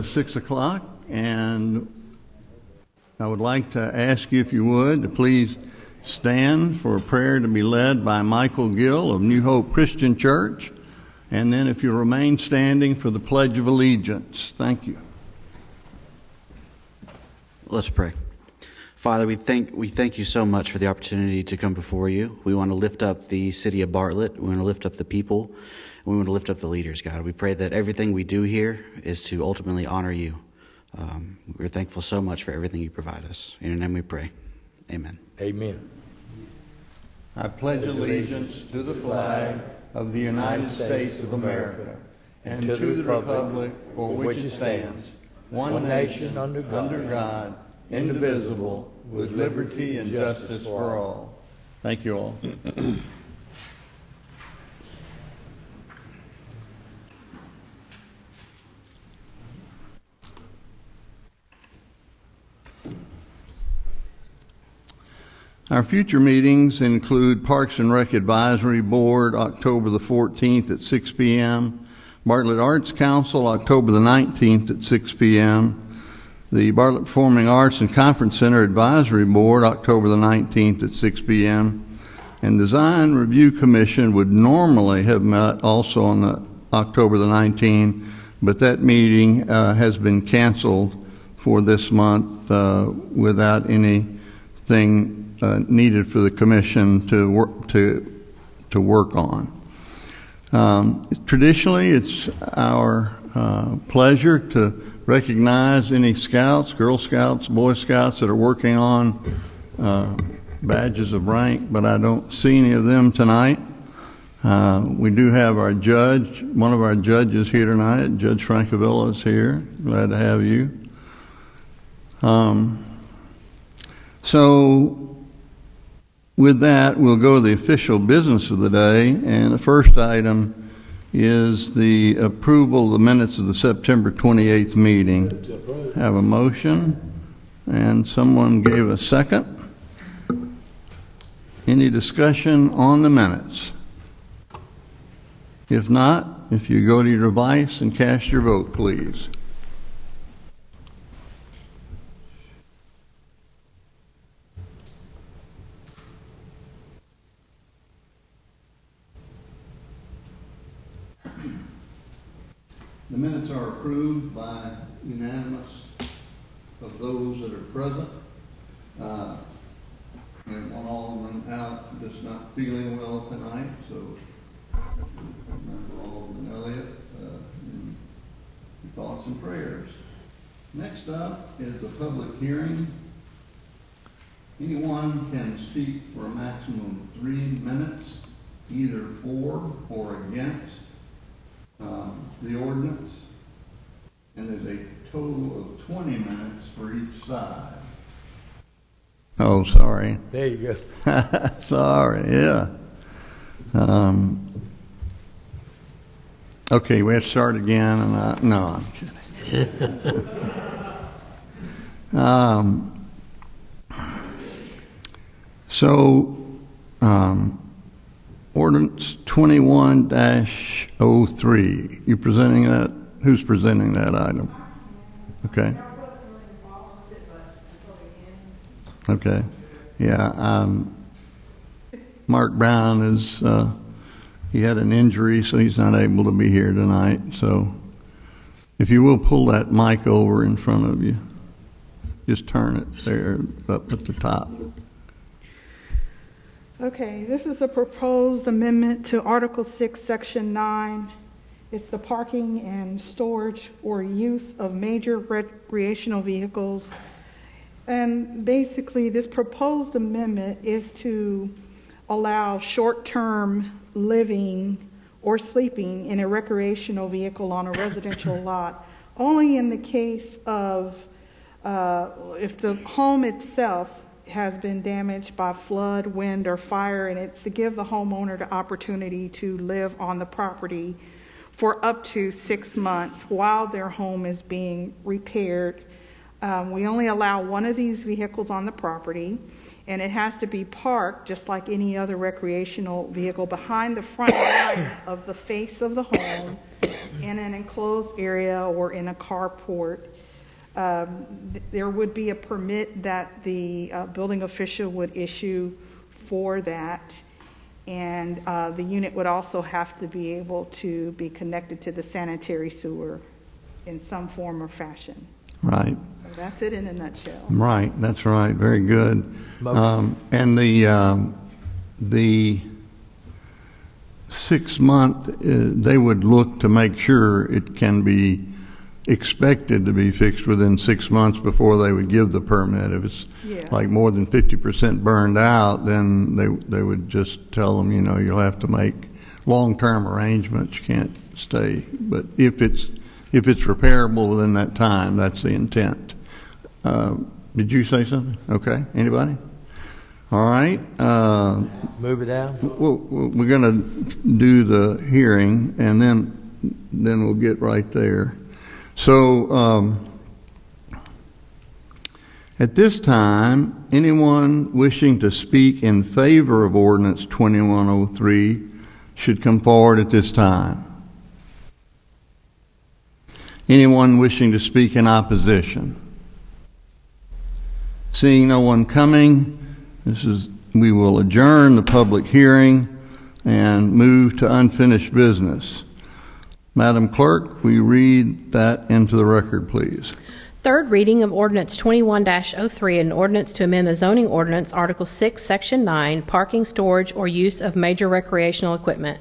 6 o'clock, and I would like to ask you, if you would, to please stand for a prayer to be led by Michael Gill of New Hope Christian Church, and then if you remain standing for the Pledge of Allegiance. Thank you. Let's pray. Father, we thank you so much for the opportunity to come before you. We want to lift up the city of Bartlett. We want to lift up the people. We want to lift up the leaders, God. We pray that everything we do here is to ultimately honor you. We're thankful so much for everything you provide us. In your name we pray. Amen. Amen. I pledge allegiance to the flag of the United States of America and to the republic for which it stands, one nation under God, indivisible, with liberty and justice for all. Thank you all. Our future meetings include Parks and Rec Advisory Board, October the 14th at 6 p.m., Bartlett Arts Council, October the 19th at 6 p.m., the Bartlett Performing Arts and Conference Center Advisory Board, October the 19th at 6 p.m., and Design Review Commission would normally have met also on October the 19th, but that meeting has been canceled for this month without anything needed for the commission to work on. Traditionally, it's our pleasure to recognize any Scouts, Girl Scouts, Boy Scouts that are working on badges of rank, but I don't see any of them tonight. We do have our judge, one of our judges here tonight. Judge Francavilla is here. Glad to have you. So with that, we'll go to the official business of the day, and the first item is the approval of the minutes of the September 28th meeting. Have a motion, and someone gave a second. Any discussion on the minutes? If not, if you go to your device and cast your vote, please. The minutes are approved by unanimous of those that are present. We have one alderman out, just not feeling well tonight, so remember Alderman Elliott in your thoughts and prayers. Next up is a public hearing. Anyone can speak for a maximum of 3 minutes, either for or against the ordinance, and there's a total of 20 minutes for each side. Oh, sorry. There you go. Sorry, yeah. Okay, we have to start again, and no, I'm kidding. Ordinance 21-03. You presenting that? Who's presenting that item? Okay. Okay. Yeah. Mark Brown is, he had an injury, so he's not able to be here tonight. So if you will pull that mic over in front of you. Just turn it there up at the top. Okay, this is a proposed amendment to Article 6, Section 9. It's the parking and storage or use of major recreational vehicles. And basically, this proposed amendment is to allow short-term living or sleeping in a recreational vehicle on a residential lot, only in the case of if the home itself has been damaged by flood, wind, or fire, and it's to give the homeowner the opportunity to live on the property for up to 6 months while their home is being repaired. We only allow one of these vehicles on the property, and it has to be parked just like any other recreational vehicle behind the front line of the face of the home in an enclosed area or in a carport. There would be a permit that the building official would issue for that, and the unit would also have to be able to be connected to the sanitary sewer in some form or fashion. Right. So that's it in a nutshell. Right, that's right. Very good. And the 6 month, they would look to make sure it can be expected to be fixed within 6 months before they would give the permit. If it's like more than 50% burned out, then they would just tell them, you know, you'll have to make long-term arrangements. You can't stay. But if it's repairable within that time, that's the intent. Did you say something? Okay. Anybody? All right. Move it out. We're going to do the hearing, and then we'll get right there. So at this time, anyone wishing to speak in favor of Ordinance 2103 should come forward at this time. Anyone wishing to speak in opposition? Seeing no one coming, we will adjourn the public hearing and move to unfinished business. Madam Clerk, will you read that into the record, please? Third reading of Ordinance 21-03, an ordinance to amend the zoning ordinance, Article 6, Section 9, parking, storage, or use of major recreational equipment.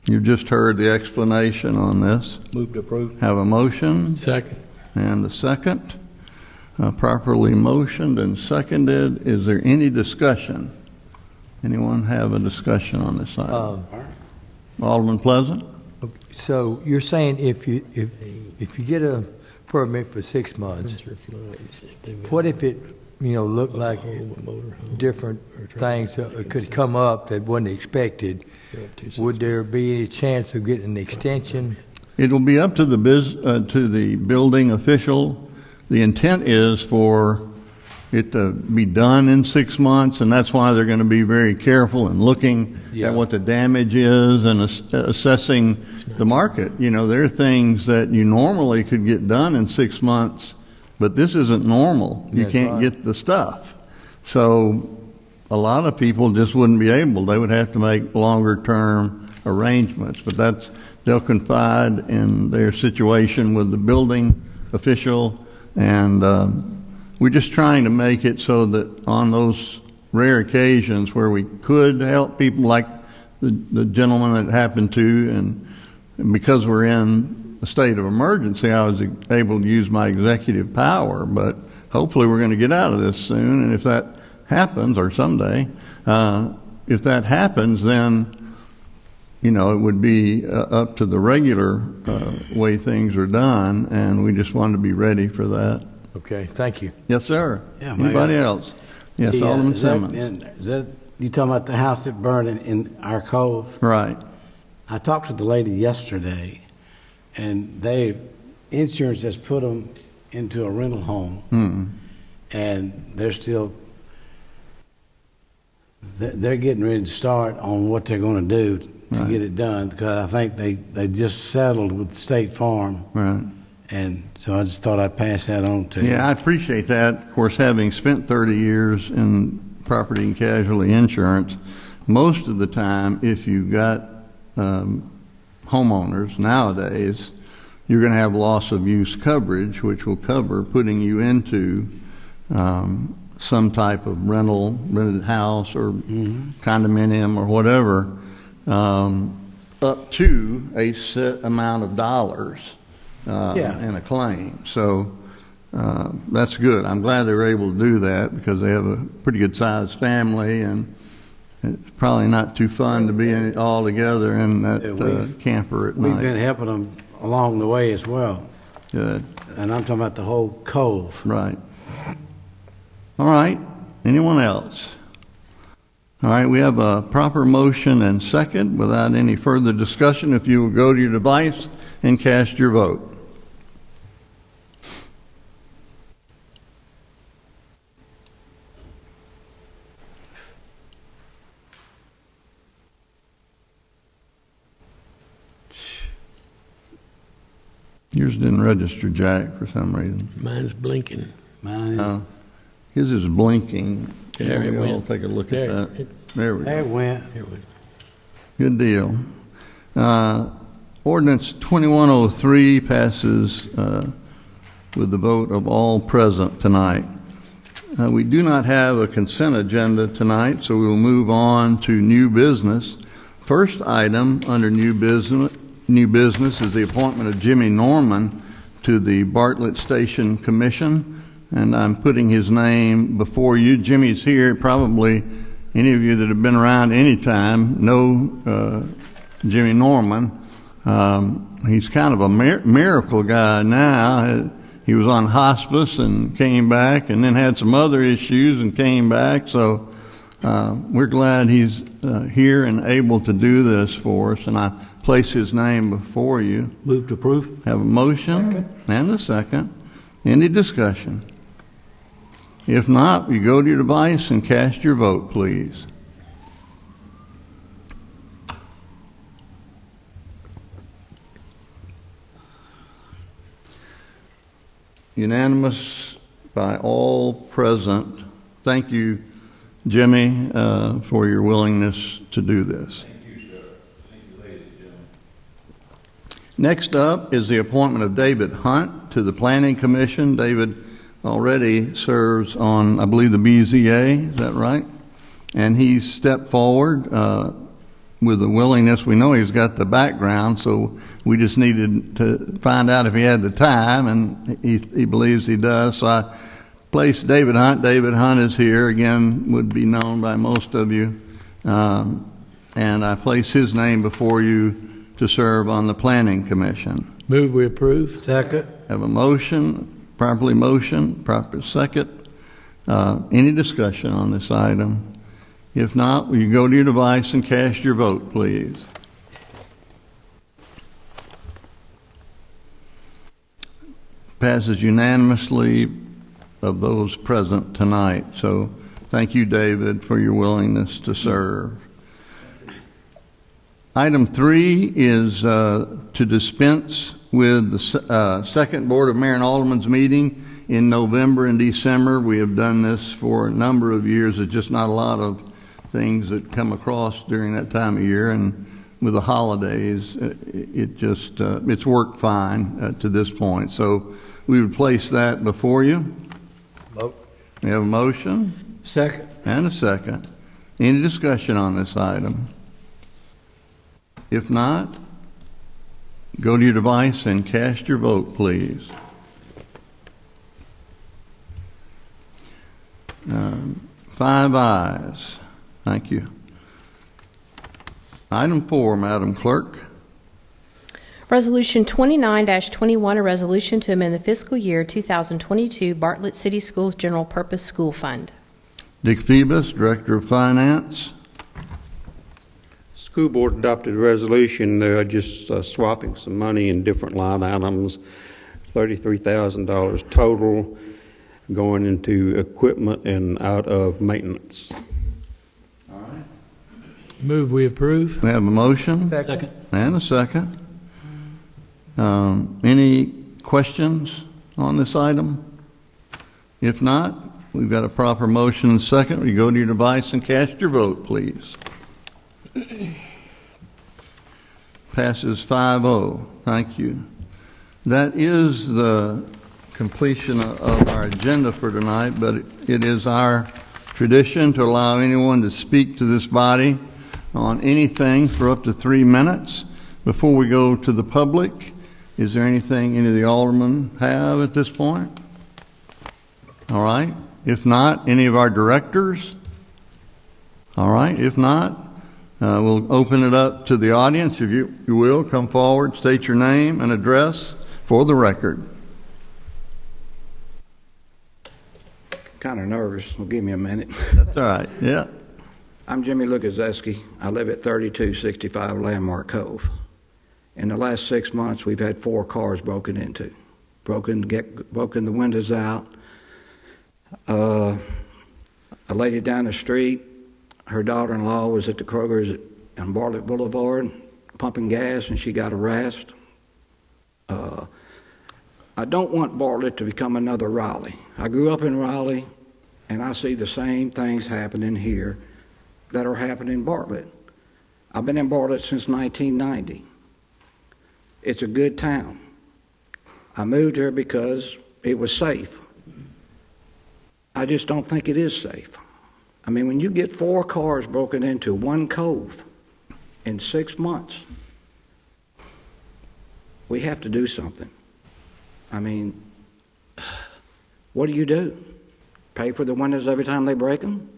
You've just heard the explanation on this. Move to approve. Have a motion? Second. And a second. Properly motioned and seconded. Is there any discussion? Anyone have a discussion on this item? Alderman Pleasant? So you're saying if you get a permit for 6 months, what if it looked like different things could come up that wasn't expected? Would there be any chance of getting an extension? It'll be up to the building official. The intent is for it to be done in 6 months, and that's why they're going to be very careful in looking at what the damage is and assessing the market. You know, there are things that you normally could get done in 6 months, but this isn't normal. You can't get the stuff. So a lot of people just wouldn't be able. They would have to make longer term arrangements, but they'll confide in their situation with the building official, and we're just trying to make it so that on those rare occasions where we could help people, like the gentleman that happened to, and because we're in a state of emergency, I was able to use my executive power, but hopefully we're going to get out of this soon, and if that happens, or someday, if that happens, then it would be up to the regular way things are done, and we just wanted to be ready for that. Okay, thank you. Yes, sir. Yeah, anybody else? Yes, Alderman Simmons. You talking about the house that burned in our cove? Right. I talked to the lady yesterday, and insurance has put them into a rental home, and they're getting ready to start on what they're going to do to get it done, because I think they just settled with State Farm. Right. And so I just thought I'd pass that on to you. Yeah, I appreciate that. Of course, having spent 30 years in property and casualty insurance, most of the time, if you've got homeowners nowadays, you're going to have loss of use coverage, which will cover putting you into some type of rented house or condominium or whatever, up to a set amount of dollars in a claim. So that's good. I'm glad they were able to do that, because they have a pretty good sized family, and it's probably not too fun to be all together in that camper at night. We've been helping them along the way as well. Good. And I'm talking about the whole cove. Right. All right. Anyone else? All right. We have a proper motion and second. Without any further discussion, if you will go to your device and cast your vote. Yours didn't register, Jack, for some reason. Mine's blinking. Mine is, His is blinking. There it We'll went. take a look There, at that. it- There we there go. it went. Here we go. Good deal. Ordinance 2103 passes with the vote of all present tonight. We do not have a consent agenda tonight, so we will move on to new business. First item under new business is the appointment of Jimmy Norman to the Bartlett Station Commission, and I'm putting his name before you. Jimmy's here. Probably any of you that have been around any time know Jimmy Norman. He's kind of a miracle guy now. He was on hospice and came back, and then had some other issues and came back. So we're glad he's here and able to do this for us, and I place his name before you. Move to approve. Have a motion and a second. Any discussion? If not, you go to your device and cast your vote, please. Unanimous by all present. Thank you, Jimmy, for your willingness to do this. Next up is the appointment of David Hunt to the Planning Commission. David already serves on, I believe, the BZA. Is that right? And he's stepped forward with the willingness. We know he's got the background, so we just needed to find out if he had the time, and he believes he does. So I placed David Hunt. David Hunt is here, again, would be known by most of you. And I place his name before you to serve on the Planning Commission. Move we approve. Second. Have a motion, proper second. Any discussion on this item? If not, will you go to your device and cast your vote, please? Passes unanimously of those present tonight. So thank you, David, for your willingness to serve. Item 3 is to dispense with the second Board of Mayor and Aldermen's meeting in November and December. We have done this for a number of years. There's just not a lot of things that come across during that time of year, and with the holidays, it's worked fine to this point. So we would place that before you. Vote. We have a motion Second. and a second. Any discussion on this item? If not, go to your device and cast your vote, please. 5 ayes. Thank you. Item 4, Madam Clerk. Resolution 29-21, a resolution to amend the fiscal year 2022 Bartlett City Schools General Purpose School Fund. Dick Phoebus, Director of Finance. School board adopted a resolution. They're just swapping some money in different line items, $33,000 total, going into equipment and out of maintenance. All right. Move we approve. We have a motion Second. and a second. Any questions on this item? If not, we've got a proper motion and second. You go to your device and cast your vote, please. Passes 5-0. Thank you. That is the completion of our agenda for tonight, but it is our tradition to allow anyone to speak to this body on anything for up to 3 minutes. Before we go to the public, is there anything any of the aldermen have at this point? All right. If not, any of our directors? All right. If not, we'll open it up to the audience. If you will, come forward, state your name and address for the record. Kind of nervous. Well, give me a minute. That's all right. Yeah. I'm Jimmy Lukazeski. I live at 3265 Landmark Cove. In the last 6 months, we've had 4 cars broken into. Broken the windows out. A lady down the street, her daughter-in-law was at the Kroger's on Bartlett Boulevard pumping gas, and she got arrested. I don't want Bartlett to become another Raleigh. I grew up in Raleigh, and I see the same things happening here that are happening in Bartlett. I've been in Bartlett since 1990. It's a good town. I moved here because it was safe. I just don't think it is safe. I mean, when you get 4 cars broken into one cove in 6 months, we have to do something. I mean, what do? Pay for the windows every time they break them?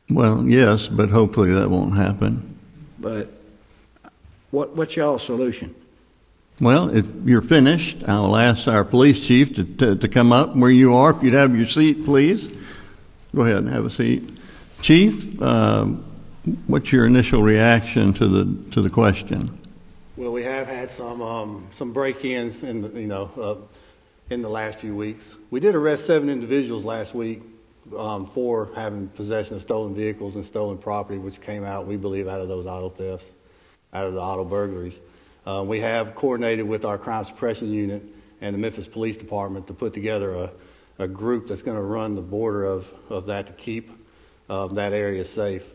Well, yes, but hopefully that won't happen. But what's y'all's solution? Well, if you're finished, I'll ask our police chief to come up where you are. If you'd have your seat, please. Go ahead and have a seat. Chief, what's your initial reaction to the question? Well, we have had some break-ins in the last few weeks. We did arrest 7 individuals last week for having possession of stolen vehicles and stolen property, which came out, we believe, out of those auto thefts, out of the auto burglaries. We have coordinated with our crime suppression unit and the Memphis Police Department to put together a group that's going to run the border of that to keep that area safe.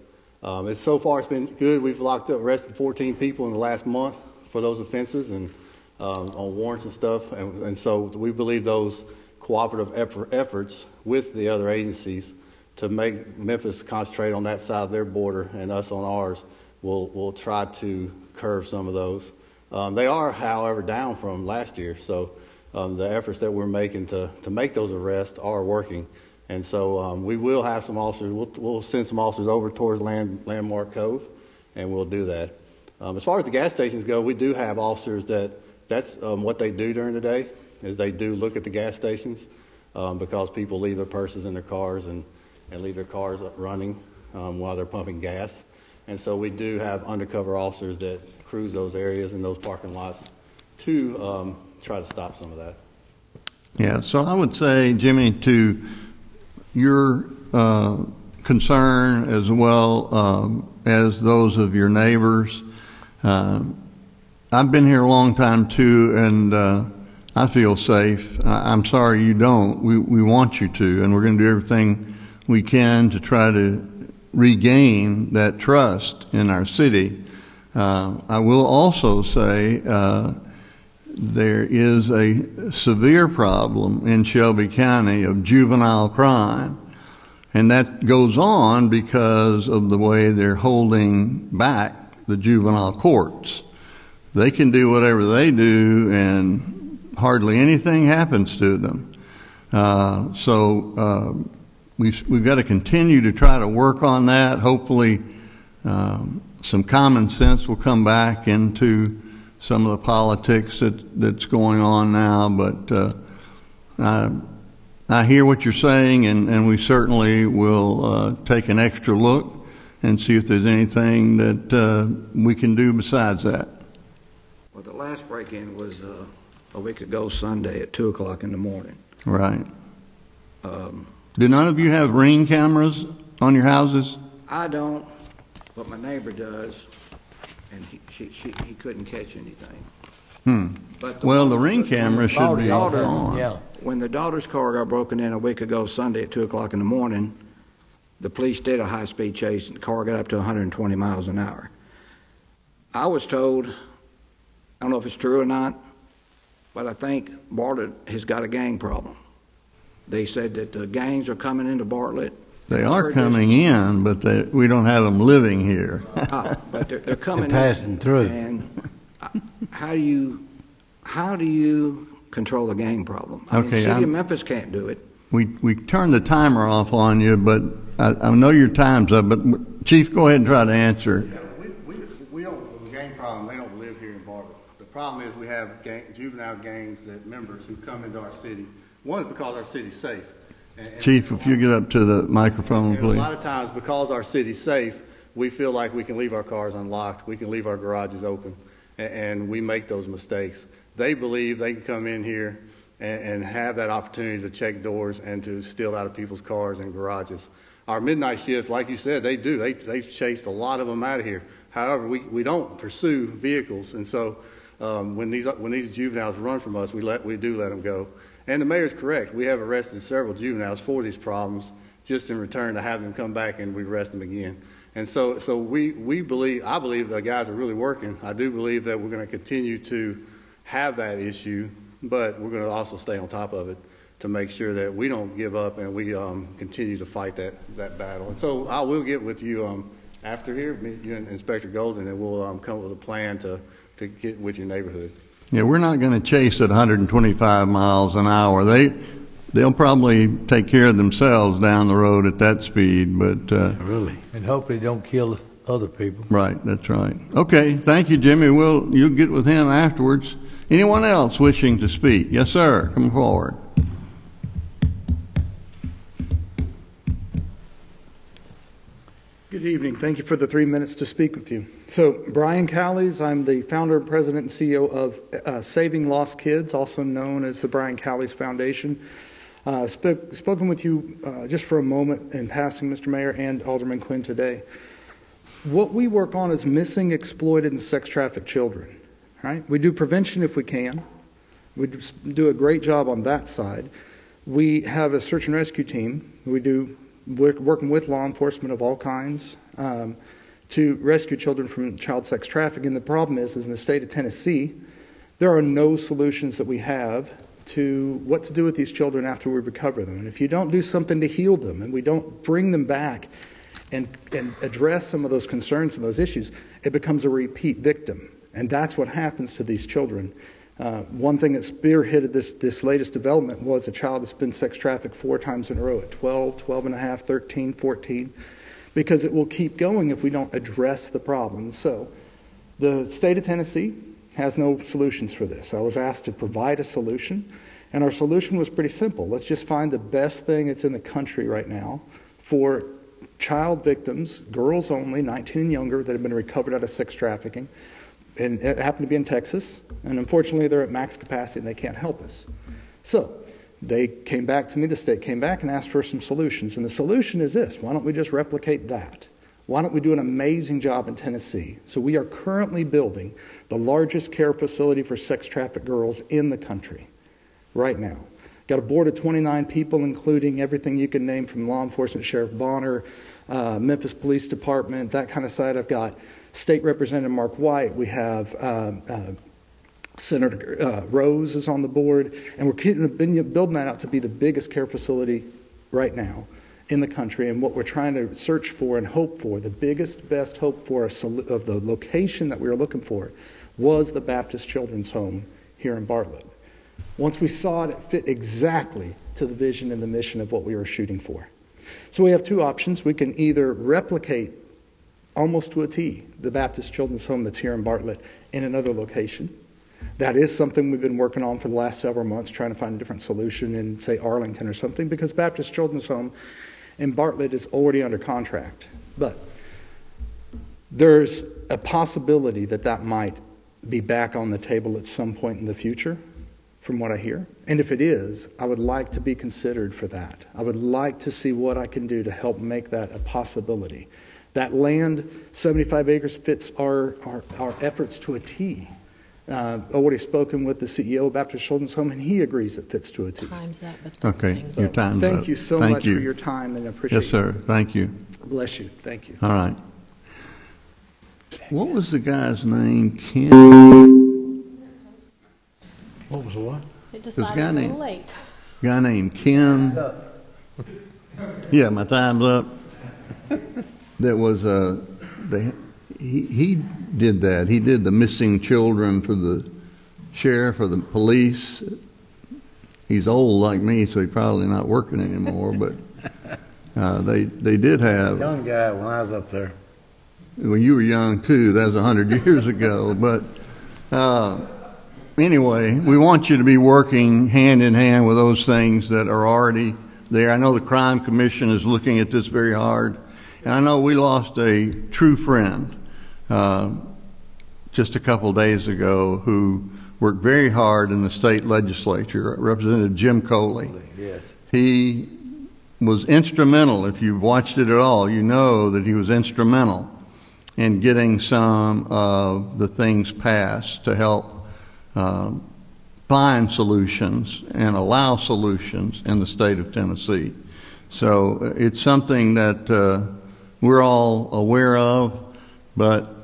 So far it's been good. We've arrested 14 people in the last month for those offenses and on warrants and stuff. And so we believe those cooperative efforts with the other agencies to make Memphis concentrate on that side of their border and us on ours will try to curb some of those. They are, however, down from last year. So the efforts that we're making to make those arrests are working. And so we will have some officers. We'll send some officers over towards Landmark Cove, and we'll do that. As far as the gas stations go, we do have officers that's what they do during the day, is they do look at the gas stations because people leave their purses in their cars and leave their cars running while they're pumping gas. And so we do have undercover officers that cruise those areas and those parking lots to try to stop some of that. Yeah, so I would say, Jimmy, to your concern as well as those of your neighbors, I've been here a long time too, and I feel safe. I'm sorry you don't. We want you to, and we're going to do everything we can to try to regain that trust in our city. I will also say there is a severe problem in Shelby County of juvenile crime, and that goes on because of the way they're holding back the juvenile courts. They can do whatever they do and hardly anything happens to them. So we've got to continue to try to work on that. Hopefully some common sense will come back into some of the politics that's going on now. But I hear what you're saying, and we certainly will take an extra look and see if there's anything that we can do besides that. Well, the last break-in was a week ago Sunday at 2 o'clock in the morning. Right. Do none of you have Ring cameras on your houses? I don't, but my neighbor does, and he couldn't catch anything. But the Ring camera should be on. Yeah. When the daughter's car got broken in a week ago Sunday at 2 o'clock in the morning, the police did a high-speed chase, and the car got up to 120 miles an hour. I was told, I don't know if it's true or not, but I think Bartlett has got a gang problem. They said that the gangs are coming into Bartlett. They are coming in, but we don't have them living here. But they're coming passing through. And how do you control the gang problem? I mean, the city of Memphis can't do it. We turned the timer off on you, but I know your time's up. But Chief, go ahead and try to answer. Yeah, we don't, the gang problem, they don't live here in Bartlett. The problem is we have juvenile gangs members who come into our city. One is because our city's safe. And Chief, if you get up to the microphone, and please. A lot of times, because our city's safe, we feel like we can leave our cars unlocked, we can leave our garages open, and we make those mistakes. They believe they can come in here and have that opportunity to check doors and to steal out of people's cars and garages. Our midnight shift, like you said, they do. They've chased a lot of them out of here. However, we don't pursue vehicles, and so when these juveniles run from us, we do let them go. And the mayor's correct. We have arrested several juveniles for these problems, just in return to have them come back and we arrest them again. And so I believe the guys are really working. I do believe that we're going to continue to have that issue, but we're going to also stay on top of it to make sure that we don't give up and we continue to fight that battle. And so I will get with you after here, you and Inspector Golden, and we'll come up with a plan to get with your neighborhood. Yeah, we're not going to chase at 125 miles an hour. They'll probably take care of themselves down the road at that speed, but Really? And hopefully don't kill other people. right, that's right. Okay, thank you, Jimmy. You'll get with him afterwards. Anyone else wishing to speak? Yes, sir. Come forward. Good evening. Thank you for the 3 minutes to speak with you. So, Brian Callies, I'm the founder, president, and CEO of Saving Lost Kids, also known as the Brian Callies Foundation. Spoken with you just for a moment in passing, Mr. Mayor and Alderman Quinn today. What we work on is missing, exploited, and sex-trafficked children. Right? We do prevention if we can. We do a great job on that side. We have a search and rescue team. We do working with law enforcement of all kinds to rescue children from child sex trafficking. The problem is in the state of Tennessee, there are no solutions that we have to what to do with these children after we recover them. And if you don't do something to heal them and we don't bring them back and address some of those concerns and those issues, it becomes a repeat victim. And that's what happens to these children. One thing that spearheaded this latest development was a child that's been sex trafficked 4 times in a row at 12, 12 and a half, 13, 14, because it will keep going if we don't address the problem. So the state of Tennessee has no solutions for this. I was asked to provide a solution, and our solution was pretty simple. Let's just find the best thing that's in the country right now for child victims, girls only, 19 and younger, that have been recovered out of sex trafficking. And it happened to be in Texas, and unfortunately they're at max capacity and they can't help us. So they came back to me, the state came back and asked for some solutions. And the solution is this: why don't we just replicate that? Why don't we do an amazing job in Tennessee? So we are currently building the largest care facility for sex trafficked girls in the country right now. Got a board of 29 people, including everything you can name from law enforcement, Sheriff Bonner, Memphis Police Department, that kind of side. I've got State Representative Mark White. We have Senator Rose is on the board, and we're building that out to be the biggest care facility right now in the country. And what we're trying to search for and hope for, the biggest, best hope for of the location that we were looking for, was the Baptist Children's Home here in Bartlett. Once we saw it, it fit exactly to the vision and the mission of what we were shooting for. So we have 2 options. We can either replicate almost to a T the Baptist Children's Home that's here in Bartlett in another location. That is something we've been working on for the last several months, trying to find a different solution in, say, Arlington or something, because Baptist Children's Home in Bartlett is already under contract. But there's a possibility that might be back on the table at some point in the future, from what I hear. And if it is, I would like to be considered for that. I would like to see what I can do to help make that a possibility. That land, 75 acres, fits our efforts to a T. I've already spoken with the CEO of Baptist Children's Home, and he agrees it fits to a T. Time's up. Okay, your time's up. Thank you so much for your time, and I appreciate it. Yes, sir. Thank you. Bless you. Thank you. All right. What was the guy's name? Ken? What was what? It There's a decided guy a little named- late. Guy named Ken. Yeah, my time's up. That was he did that. He did the missing children for the sheriff or the police. He's old like me, so he's probably not working anymore. But they did have. Young guy when I was up there. Well, you were young too. That was 100 years ago. But anyway, we want you to be working hand in hand with those things that are already there. I know the Crime Commission is looking at this very hard. And I know we lost a true friend just a couple days ago who worked very hard in the state legislature, Representative Jim Coley. Yes. He was instrumental. If you've watched it at all, you know that he was instrumental in getting some of the things passed to help find solutions and allow solutions in the state of Tennessee. So it's something that we're all aware of, but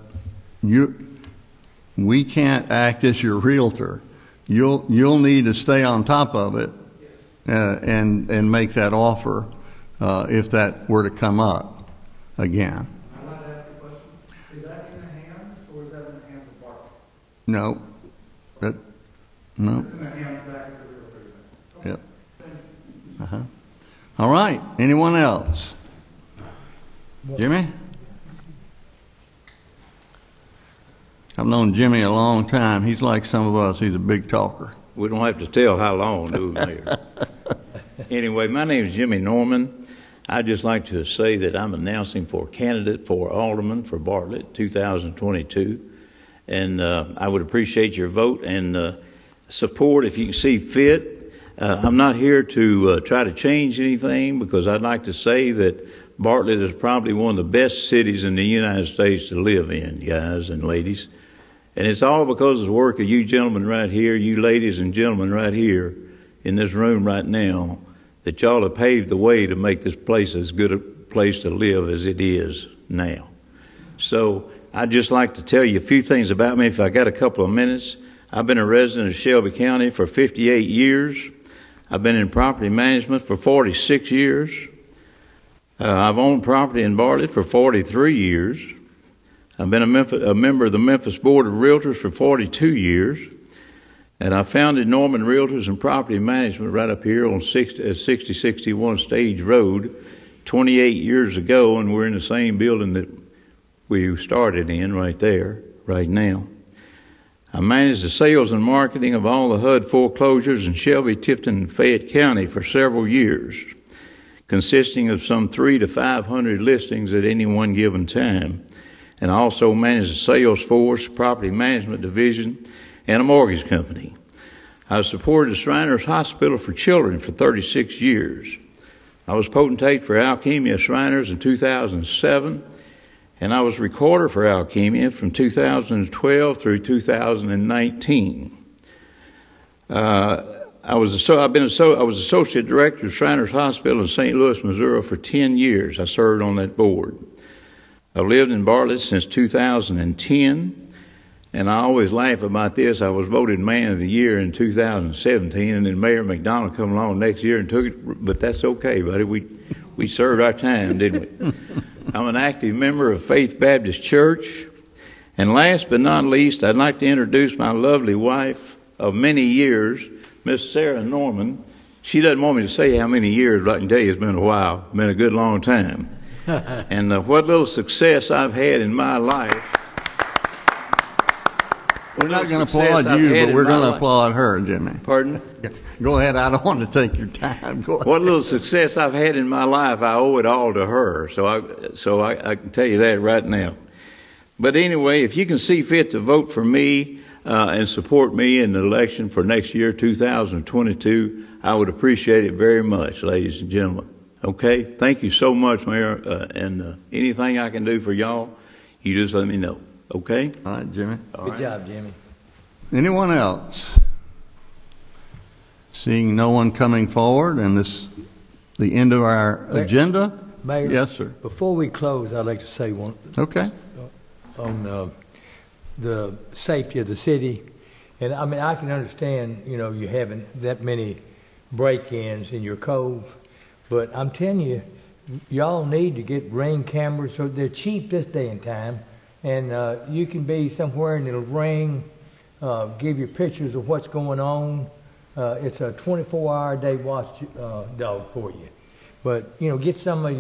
we can't act as your realtor. You'll need to stay on top of it and make that offer if that were to come up again. I'm not asking a question. Is that in the hands, or is that in the hands of Bartlett? No. No. It's in the hands back of the realtor. Okay. Yep. Uh-huh. All right. Anyone else? Jimmy? I've known Jimmy a long time. He's like some of us. He's a big talker. We don't have to tell how long, do we, Mayor? Anyway, my name is Jimmy Norman. I'd just like to say that I'm announcing for candidate for Alderman for Bartlett 2022. And I would appreciate your vote and support if you can see fit. I'm not here to try to change anything, because I'd like to say that Bartlett is probably one of the best cities in the United States to live in, guys and ladies. And it's all because of the work of you gentlemen right here, you ladies and gentlemen right here in this room right now, that y'all have paved the way to make this place as good a place to live as it is now. So I'd just like to tell you a few things about me if I got a couple of minutes. I've been a resident of Shelby County for 58 years. I've been in property management for 46 years. I've owned property in Bartlett for 43 years. I've been a member of the Memphis Board of Realtors for 42 years. And I founded Norman Realtors and Property Management right up here on 6061 Stage Road 28 years ago, and we're in the same building that we started in right there, right now. I managed the sales and marketing of all the HUD foreclosures in Shelby, Tipton, and Fayette County for several years, consisting of some 300 to 500 listings at any one given time. And I also managed the sales force, property management division, and a mortgage company. I supported the Shriners Hospital for Children for 36 years. I was potentate for Alchemia Shriners in 2007, and I was recorder for Alchemia from 2012 through 2019. I was associate director of Shriners Hospital in St. Louis, Missouri for 10 years. I served on that board. I've lived in Bartlett since 2010, and I always laugh about this. I was voted Man of the Year in 2017, and then Mayor McDonald come along next year and took it, but that's okay, buddy. We served our time, didn't we? I'm an active member of Faith Baptist Church. And last but not least, I'd like to introduce my lovely wife of many years, Miss Sarah Norman. She doesn't want me to say how many years, but I can tell you it's been a while, been a good long time. And what little success I've had in my life. We're not going to applaud you, but we're going to applaud her, Jimmy. Pardon? Go ahead. I don't want to take your time. Go ahead. What little success I've had in my life, I owe it all to her. So I can tell you that right now. But anyway, if you can see fit to vote for me and support me in the election for next year, 2022, I would appreciate it very much, ladies and gentlemen. Okay? Thank you so much, Mayor. And anything I can do for y'all, you just let me know. Okay? All right, Jimmy. Good job, Jimmy. Anyone else? Seeing no one coming forward, and this the end of our agenda. Mayor, yes, sir. Before we close, I'd like to say one. Okay. On the safety of the city, and I mean I can understand, you having that many break-ins in your cove, but I'm telling you, y'all need to get Ring cameras. So they're cheap this day and time. And you can be somewhere and it'll ring, give you pictures of what's going on. It's a 24-hour day watch dog for you. But, get some of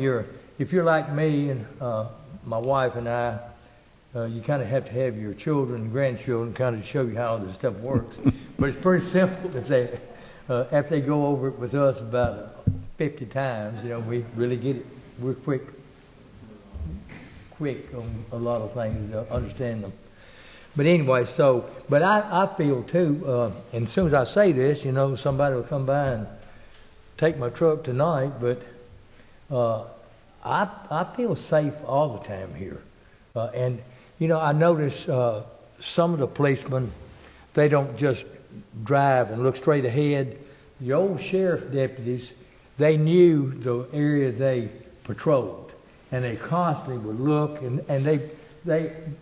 if you're like me and my wife and I, you kind of have to have your children and grandchildren kind of show you how all this stuff works. But it's pretty simple. After they go over it with us about 50 times, we really get it. We're quick on a lot of things, understand them. But anyway, but I feel too, and as soon as I say this, somebody will come by and take my truck tonight, but I feel safe all the time here. And, I notice some of the policemen, they don't just drive and look straight ahead. The old sheriff deputies, they knew the area they patrolled, and they constantly would look, and they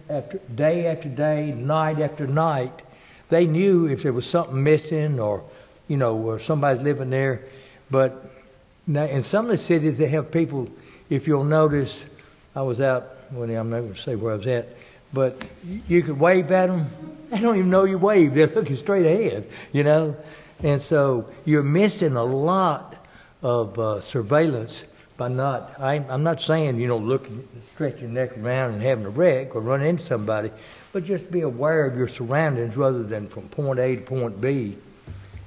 after day, night after night, they knew if there was something missing or, or somebody's living there. But now in some of the cities, they have people, if you'll notice, I was out, I'm not going to say where I was at, but you could wave at them. They don't even know you waved. They're looking straight ahead, And so you're missing a lot of surveillance by not, I'm not saying, looking, stretch your neck around and having a wreck or run into somebody, but just be aware of your surroundings rather than from point A to point B.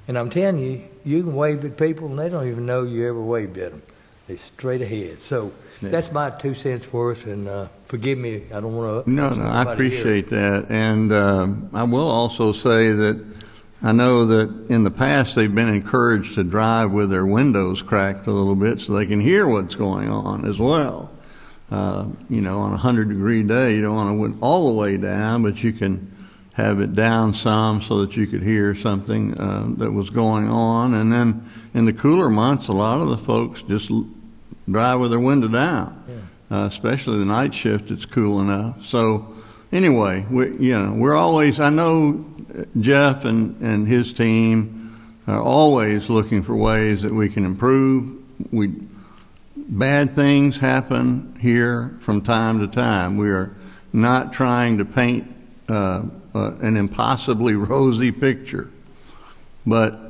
And I'm telling you, you can wave at people and they don't even know you ever waved at them. They're straight ahead. So that's my 2 cents worth, and forgive me, I don't want to... No, I appreciate that. And I will also say that I know that in the past they've been encouraged to drive with their windows cracked a little bit so they can hear what's going on as well. On a 100-degree day, you don't want to went all the way down, but you can have it down some so that you could hear something that was going on. And then in the cooler months, a lot of the folks just drive with their window down, especially the night shift. It's cool enough. So anyway, we're always, I know Jeff and his team are always looking for ways that we can improve. Bad things happen here from time to time. We are not trying to paint an impossibly rosy picture, but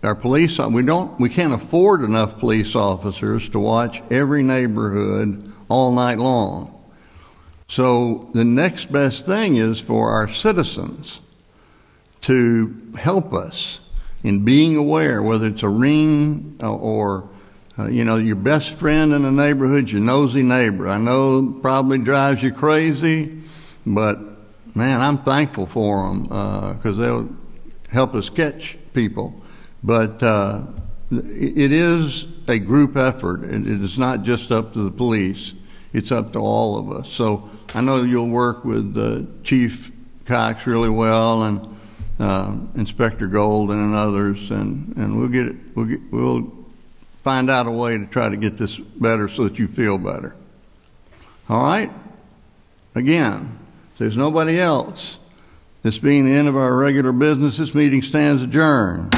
our police, we can't afford enough police officers to watch every neighborhood all night long. So the next best thing is for our citizens to help us in being aware, whether it's a ring or your best friend in the neighborhood, your nosy neighbor. I know it probably drives you crazy, but man, I'm thankful for them because they'll help us catch people. But it is a group effort. It is not just up to the police. It's up to all of us. So I know you'll work with Chief Cox really well and Inspector Golden and others, and we'll find out a way to try to get this better so that you feel better. All right? Again, if there's nobody else, this being the end of our regular business, this meeting stands adjourned.